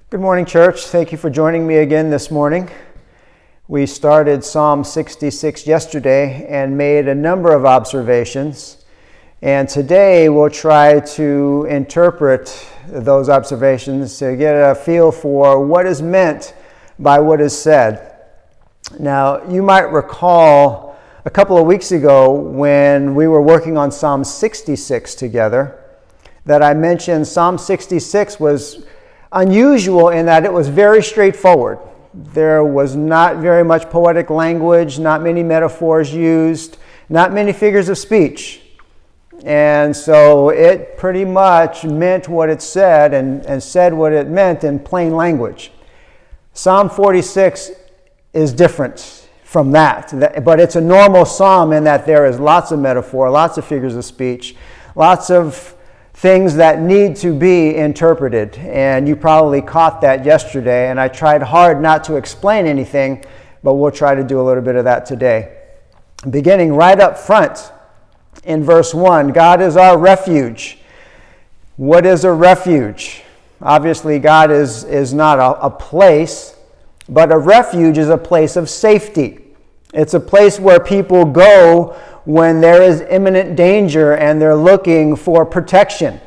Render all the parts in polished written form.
Good morning, church. Thank you for joining me again this morning. We started Psalm 66 yesterday and made a number of observations. And today we'll try to interpret those observations to get a feel for what is meant by what is said. Now, you might recall a couple of weeks ago when we were working on Psalm 66 together that I mentioned Psalm 66 was unusual in that it was very straightforward. There was not very much poetic language, not many metaphors used, not many figures of speech. And so it pretty much meant what it said and said what it meant in plain language. Psalm 46 is different from that, but it's a normal psalm in that there is lots of metaphor, lots of figures of speech, lots of things that need to be interpreted, and you probably caught that yesterday, and I tried hard not to explain anything, but we'll try to do a little bit of that today. Beginning right up front in verse 1, God is our refuge. What is a refuge? Obviously, God is not a place, but a refuge is a place of safety. It's a place where people go when there is imminent danger and they're looking for protection.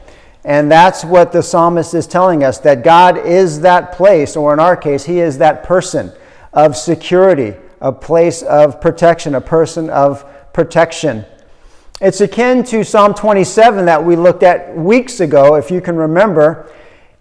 And that's what the psalmist is telling us, that God is that place, or in our case, He is that person of security, a place of protection, a person of protection. It's akin to Psalm 27 that we looked at weeks ago, if you can remember.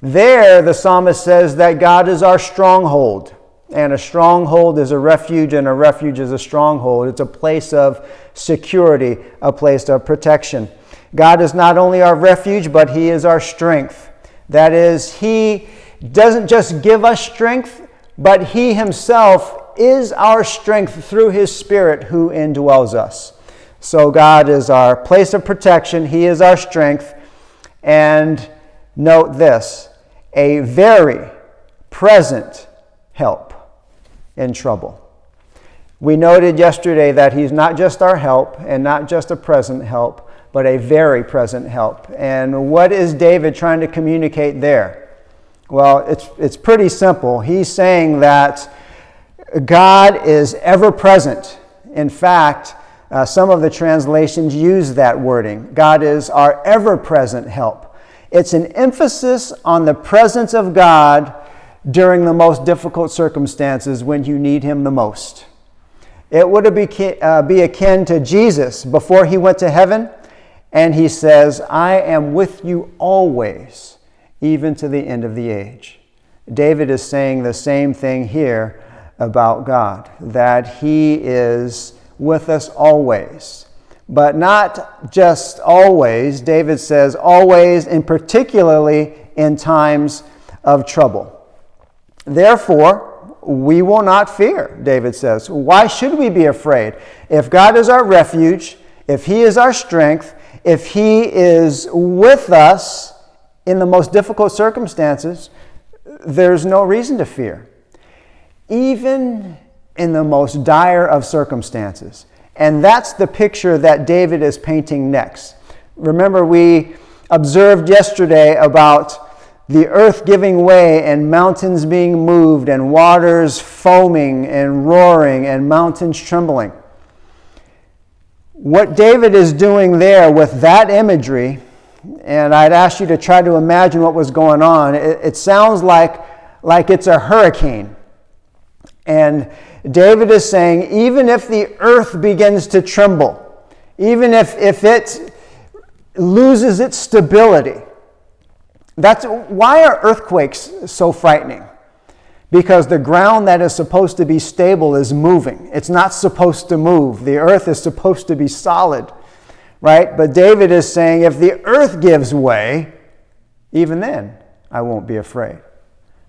There, the psalmist says that God is our stronghold. And a stronghold is a refuge, and a refuge is a stronghold. It's a place of security, a place of protection. God is not only our refuge, but He is our strength. That is, He doesn't just give us strength, but He Himself is our strength through His Spirit who indwells us. So God is our place of protection. He is our strength. And note this, a very present help in trouble. We noted yesterday that He's not just our help and not just a present help, but a very present help. And what is David trying to communicate there? Well, it's pretty simple. He's saying that God is ever present. In fact, some of the translations use that wording. God is our ever-present help. It's an emphasis on the presence of God during the most difficult circumstances when you need Him the most. It would be akin to Jesus before He went to heaven, and He says, I am with you always, even to the end of the age. David is saying the same thing here about God, that He is with us always. But not just always. David says always, and particularly in times of trouble. Therefore, we will not fear, David says. Why should we be afraid? If God is our refuge, if He is our strength, if He is with us in the most difficult circumstances, there's no reason to fear. Even in the most dire of circumstances. And that's the picture that David is painting next. Remember, we observed yesterday about the earth giving way and mountains being moved and waters foaming and roaring and mountains trembling. What David is doing there with that imagery, and I'd ask you to try to imagine what was going on, it sounds like it's a hurricane. And David is saying, even if the earth begins to tremble, even if it loses its stability, that's why are earthquakes so frightening? Because the ground that is supposed to be stable is moving. It's not supposed to move. The earth is supposed to be solid, right? But David is saying, if the earth gives way, even then I won't be afraid.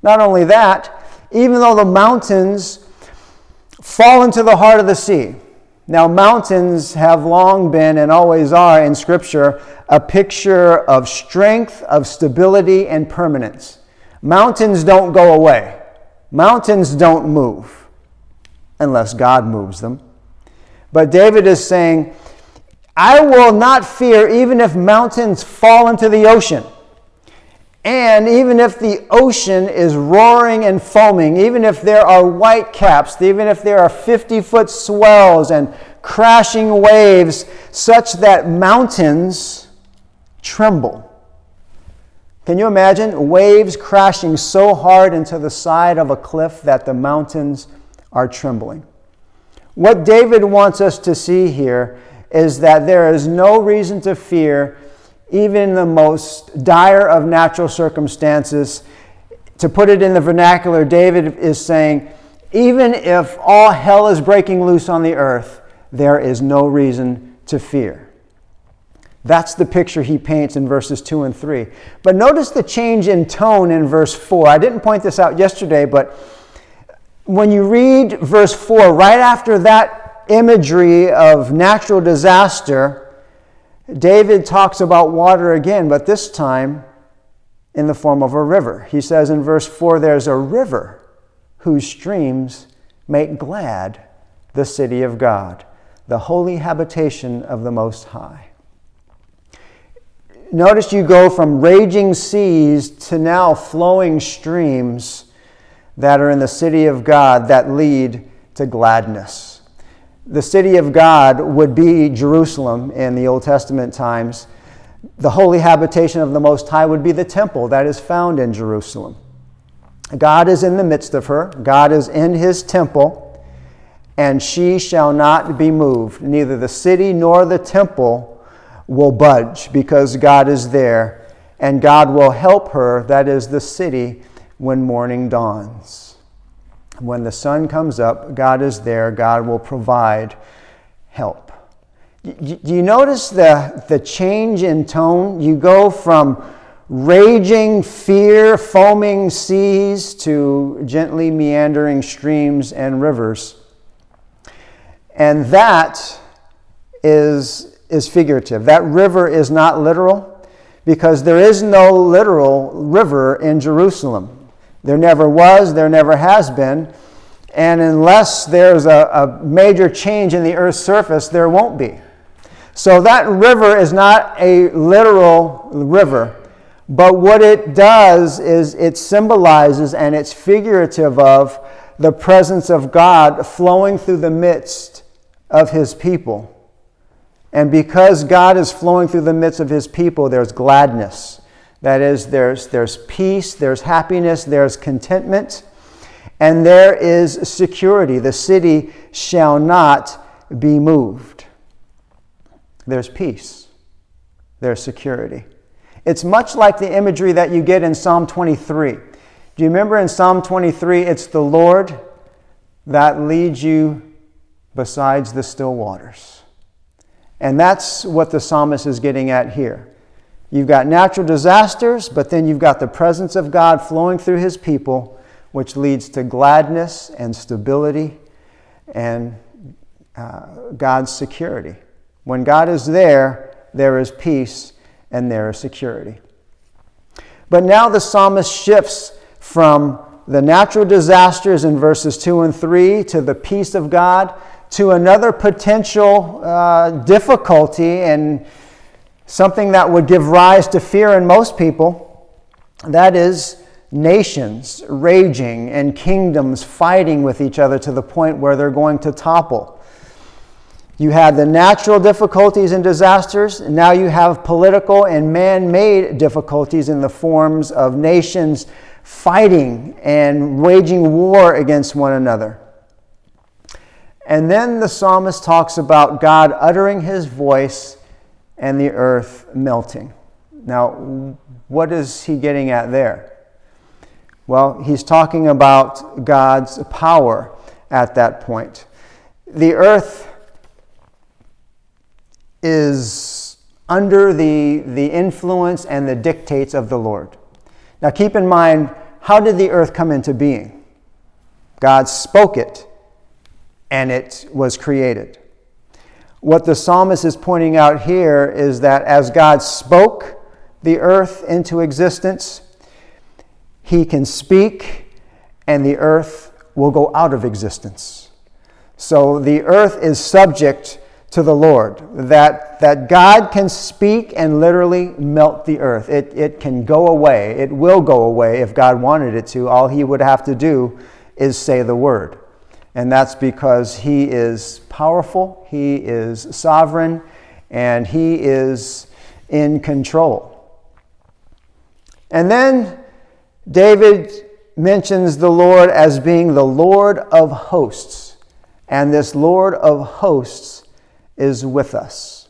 Not only that, even though the mountains fall into the heart of the sea. Now, mountains have long been and always are in Scripture a picture of strength, of stability, and permanence. Mountains don't go away. Mountains don't move unless God moves them. But David is saying, I will not fear even if mountains fall into the ocean. And even if the ocean is roaring and foaming, even if there are white caps, even if there are 50-foot swells and crashing waves such that mountains tremble. Can you imagine waves crashing so hard into the side of a cliff that the mountains are trembling? What David wants us to see here is that there is no reason to fear even the most dire of natural circumstances. To put it in the vernacular, David is saying, even if all hell is breaking loose on the earth, there is no reason to fear. That's the picture he paints in verses 2 and 3. But notice the change in tone in verse 4. I didn't point this out yesterday, but when you read verse 4, right after that imagery of natural disaster, David talks about water again, but this time in the form of a river. He says in verse 4, there's a river whose streams make glad the city of God, the holy habitation of the Most High. Notice you go from raging seas to now flowing streams that are in the city of God that lead to gladness. The city of God would be Jerusalem in the Old Testament times. The holy habitation of the Most High would be the temple that is found in Jerusalem. God is in the midst of her. God is in his temple, and she shall not be moved. Neither the city nor the temple will budge, because God is there, and God will help her, that is the city, when morning dawns. When the sun comes up, God is there. God will provide help. Do you notice the change in tone? You go from raging fear, foaming seas, to gently meandering streams and rivers. And that is figurative. That river is not literal, because there is no literal river in Jerusalem. There never was, there never has been, and unless there's a major change in the earth's surface, there won't be. So that river is not a literal river, but what it does is it symbolizes and it's figurative of the presence of God flowing through the midst of his people. And because God is flowing through the midst of his people, there's gladness. That is, there's peace, there's happiness, there's contentment, and there is security. The city shall not be moved. There's peace. There's security. It's much like the imagery that you get in Psalm 23. Do you remember in Psalm 23, it's the Lord that leads you besides the still waters. And that's what the psalmist is getting at here. You've got natural disasters, but then you've got the presence of God flowing through his people, which leads to gladness and stability and God's security. When God is there, there is peace and there is security. But now the psalmist shifts from the natural disasters in verses 2 and 3 to the peace of God to another potential difficulty and something that would give rise to fear in most people. That is nations raging and kingdoms fighting with each other to the point where they're going to topple. You had the natural difficulties and disasters, and now you have political and man-made difficulties in the forms of nations fighting and waging war against one another. And then the psalmist talks about God uttering his voice and the earth melting. Now, what is he getting at there? Well, he's talking about God's power at that point. The earth is under the influence and the dictates of the Lord. Now keep in mind, how did the earth come into being? God spoke it, and it was created. What the psalmist is pointing out here is that as God spoke the earth into existence, he can speak and the earth will go out of existence. So the earth is subject to the Lord, that God can speak and literally melt the earth. It can go away. It will go away if God wanted it to. All he would have to do is say the word. And that's because he is powerful, he is sovereign, and he is in control. And then David mentions the Lord as being the Lord of hosts. And this Lord of hosts is with us.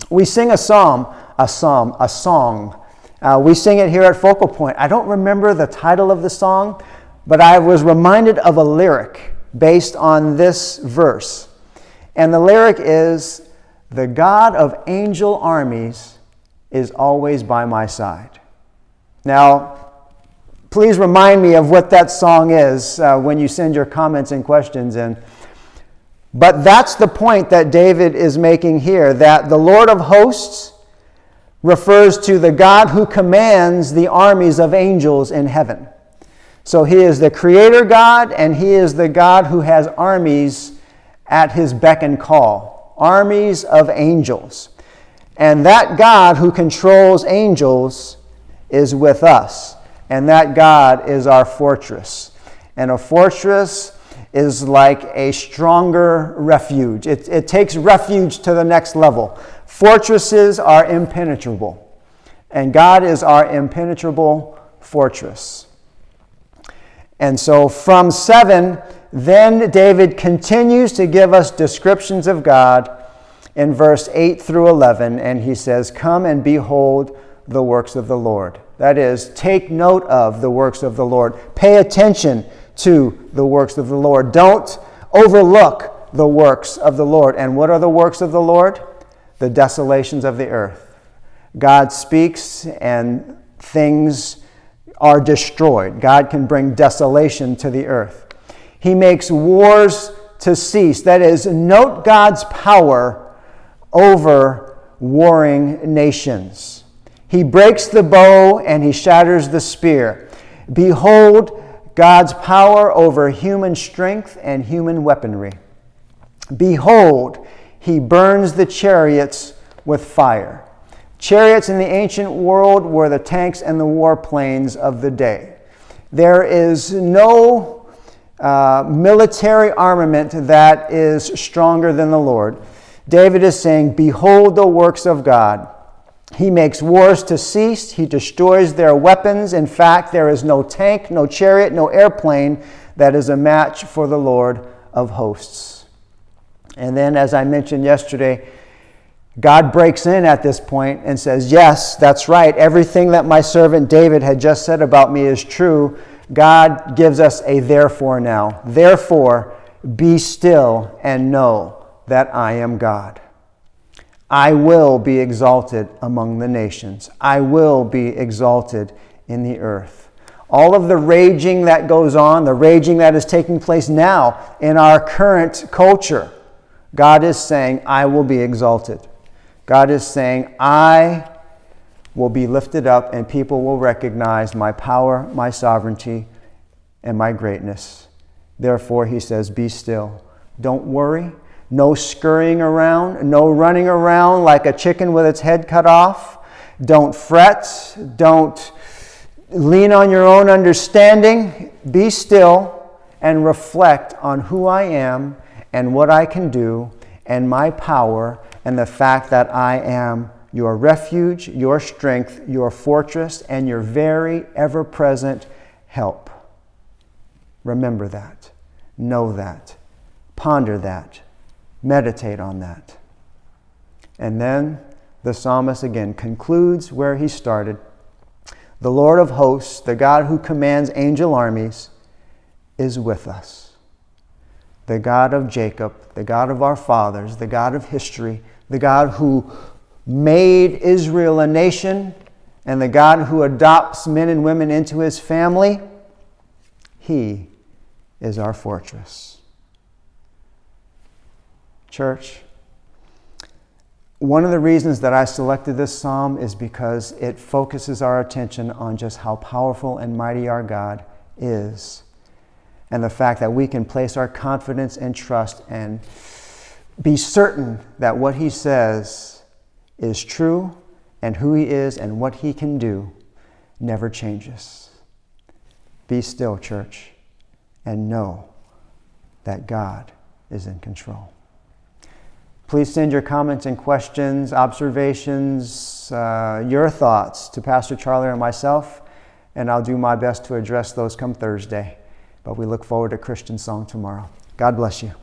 We sing a song. We sing it here at FocalPoint. I don't remember the title of the song, but I was reminded of a lyric based on this verse. And the lyric is, "The God of angel armies is always by my side." Now, please remind me of what that song is when you send your comments and questions in. But that's the point that David is making here, that the Lord of hosts refers to the God who commands the armies of angels in heaven. So he is the creator God, and he is the God who has armies at his beck and call, armies of angels. And that God who controls angels is with us, and that God is our fortress. And a fortress is like a stronger refuge. It takes refuge to the next level. Fortresses are impenetrable, and God is our impenetrable fortress. And so from 7, then David continues to give us descriptions of God in verse 8 through 11, and he says, "Come and behold the works of the Lord." That is, take note of the works of the Lord. Pay attention to the works of the Lord. Don't overlook the works of the Lord. And what are the works of the Lord? The desolations of the earth. God speaks and things are destroyed. God can bring desolation to the earth. He makes wars to cease. That is, note God's power over warring nations. He breaks the bow and he shatters the spear. Behold God's power over human strength and human weaponry. Behold, he burns the chariots with fire. Chariots in the ancient world were the tanks and the warplanes of the day. There is no military armament that is stronger than the Lord. David is saying, behold the works of God. He makes wars to cease. He destroys their weapons. In fact, there is no tank, no chariot, no airplane that is a match for the Lord of hosts. And then, as I mentioned yesterday, God breaks in at this point and says, yes, that's right. Everything that my servant David had just said about me is true. God gives us a therefore now. Therefore, be still and know that I am God. I will be exalted among the nations. I will be exalted in the earth. All of the raging that goes on, the raging that is taking place now in our current culture, God is saying, I will be exalted. God is saying, I will be lifted up and people will recognize my power, my sovereignty, and my greatness. Therefore, he says, be still. Don't worry. No scurrying around, no running around like a chicken with its head cut off. Don't fret. Don't lean on your own understanding. Be still and reflect on who I am and what I can do and my power and the fact that I am your refuge, your strength, your fortress, and your very ever-present help. Remember that. Know that. Ponder that. Meditate on that. And then the psalmist again concludes where he started. The Lord of hosts, the God who commands angel armies, is with us. The God of Jacob, the God of our fathers, the God of history, the God who made Israel a nation, and the God who adopts men and women into his family, he is our fortress. Church, one of the reasons that I selected this psalm is because it focuses our attention on just how powerful and mighty our God is, and the fact that we can place our confidence and trust and be certain that what he says is true, and who he is and what he can do never changes. Be still, church, and know that God is in control. Please send your comments and questions, observations, your thoughts to Pastor Charlie or myself, and I'll do my best to address those come Thursday. But we look forward to Christian Song tomorrow. God bless you.